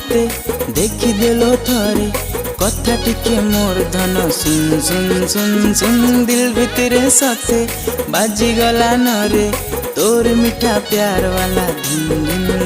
मते देखी देलो थरे कथा टिके मोर धन सुन सुन सुन सुन दिल भितरे सते बाजी गला नरे तोर मीठा प्यार वाला धुन धुन